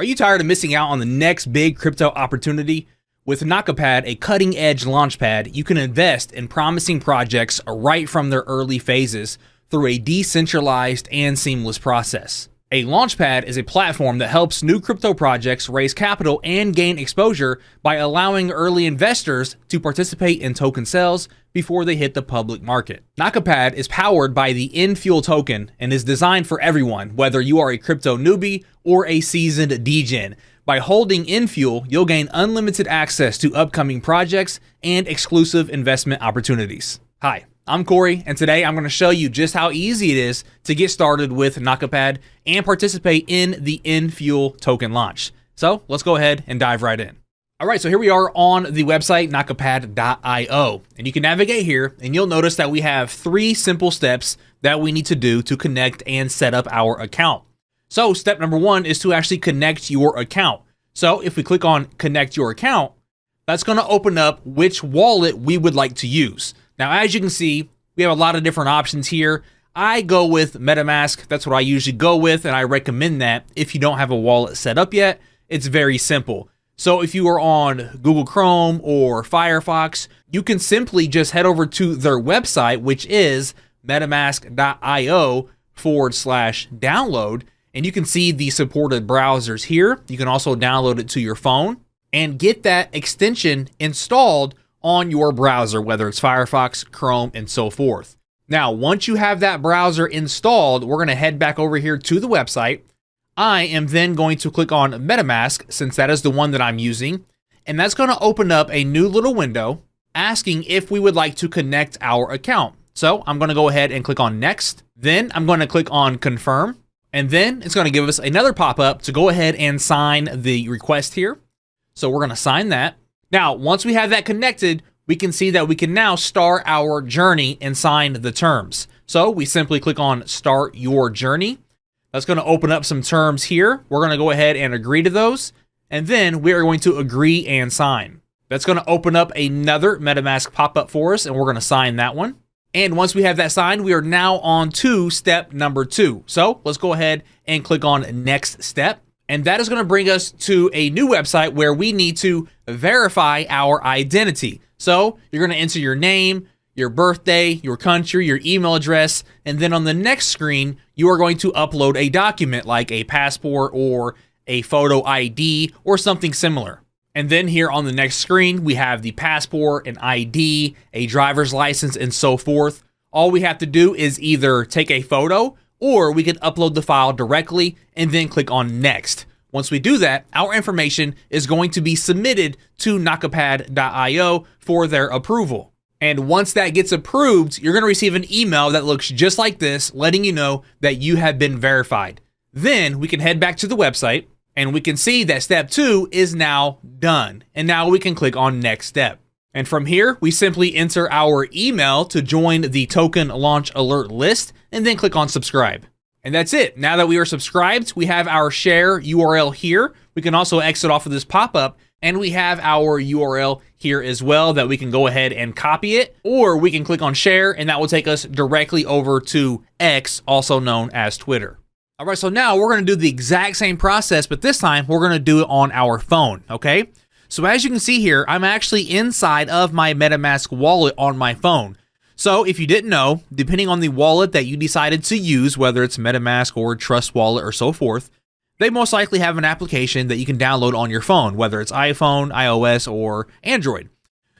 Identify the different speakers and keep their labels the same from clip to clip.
Speaker 1: Are you tired of missing out on the next big crypto opportunity? With Nakapad, a cutting-edge launchpad, you can invest in promising projects right from their early phases through a decentralized and seamless process. A launchpad is a platform that helps new crypto projects raise capital and gain exposure by allowing early investors to participate in token sales before they hit the public market. Nakapad is powered by the NFUEL token and is designed for everyone, whether you are a crypto newbie or a seasoned degen. By holding NFUEL, you'll gain unlimited access to upcoming projects and exclusive investment opportunities. Hi, I'm Corey, and today I'm going to show you just how easy it is to get started with Nakapad and participate in the NFUEL token launch. So let's go ahead and dive right in. All right, so here we are on the website nakapad.io, and you can navigate here and you'll notice that we have 3 simple steps that we need to do to connect and set up our account. So step number 1 is to actually connect your account. So if we click on connect your account, that's going to open up which wallet we would like to use. Now, as you can see, we have a lot of different options here. I go with MetaMask. That's what I usually go with, and I recommend that if you don't have a wallet set up yet. It's very simple. So if you are on Google Chrome or Firefox, you can simply just head over to their website, which is metamask.io/download, and you can see the supported browsers here. You can also download it to your phone and get that extension installed on your browser, whether it's Firefox, Chrome, and so forth. Now, once you have that browser installed, we're going to head back over here to the website. I am then going to click on MetaMask, since that is the one that I'm using, and that's going to open up a new little window asking if we would like to connect our account. So I'm going to go ahead and click on Next. Then I'm going to click on Confirm, and then it's going to give us another pop-up to go ahead and sign the request here. So we're going to sign that. Now, once we have that connected, we can see that we can now start our journey and sign the terms. So we simply click on Start Your Journey. That's going to open up some terms here. We're going to go ahead and agree to those, and then we are going to agree and sign. That's going to open up another MetaMask pop-up for us, and we're going to sign that one. And once we have that signed, we are now on to step number 2. So let's go ahead and click on Next Step. And that is going to bring us to a new website where we need to verify our identity. So you're going to enter your name, your birthday, your country, your email address, and then on the next screen, you are going to upload a document like a passport or a photo ID or something similar. And then here on the next screen, we have the passport, an ID, a driver's license, and so forth. All we have to do is either take a photo, or we can upload the file directly and then click on Next. Once we do that, our information is going to be submitted to nakapad.io for their approval. And once that gets approved, you're going to receive an email that looks just like this, letting you know that you have been verified. Then we can head back to the website and we can see that step 2 is now done. And now we can click on Next Step. And from here, we simply enter our email to join the token launch alert list and then click on subscribe. And that's it. Now that we are subscribed, we have our share URL here. We can also exit off of this pop-up, and we have our URL here as well that we can go ahead and copy it, or we can click on share and that will take us directly over to X, also known as Twitter. All right, so now we're going to do the exact same process, but this time we're going to do it on our phone, okay? So as you can see here, I'm actually inside of my MetaMask wallet on my phone. So if you didn't know, depending on the wallet that you decided to use, whether it's MetaMask or Trust Wallet or so forth, they most likely have an application that you can download on your phone, whether it's iPhone, iOS, or Android.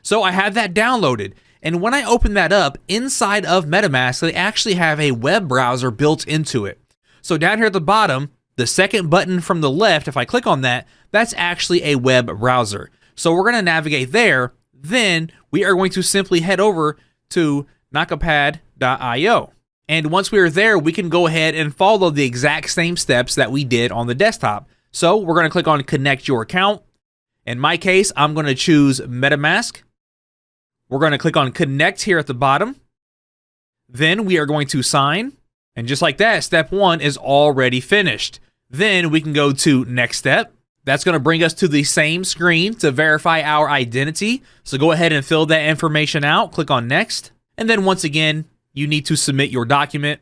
Speaker 1: So I have that downloaded. And when I open that up, inside of MetaMask, they actually have a web browser built into it. So down here at the bottom, the second button from the left, if I click on that, that's actually a web browser. So we're going to navigate there. Then we are going to simply head over to nakapad.io. And once we are there, we can go ahead and follow the exact same steps that we did on the desktop. So we're going to click on Connect Your Account. In my case, I'm going to choose MetaMask. We're going to click on Connect here at the bottom. Then we are going to sign. And just like that, step 1 is already finished. Then we can go to Next Step. That's going to bring us to the same screen to verify our identity. So go ahead and fill that information out. Click on Next. And then once again, you need to submit your document.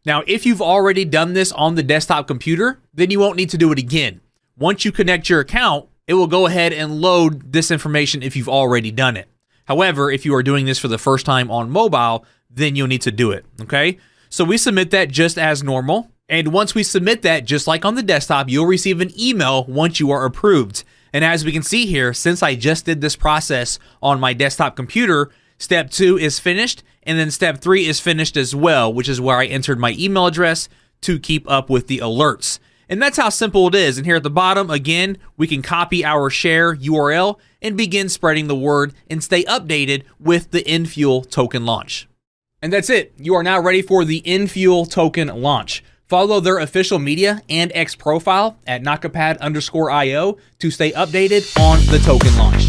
Speaker 1: Now, if you've already done this on the desktop computer, then you won't need to do it again. once you connect your account, it will go ahead and load this information if you've already done it. However, if you are doing this for the first time on mobile, then you'll need to do it, okay? So we submit that just as normal. And once we submit that, just like on the desktop, you'll receive an email once you are approved. And as we can see here, since I just did this process on my desktop computer, step 2 is finished, and then step 3 is finished as well, which is where I entered my email address to keep up with the alerts. And that's how simple it is. And here at the bottom, again, we can copy our share URL and begin spreading the word and stay updated with the NFUEL token launch. And that's it. You are now ready for the NFUEL token launch. Follow their official media and X profile at Nakapad_IO to stay updated on the token launch.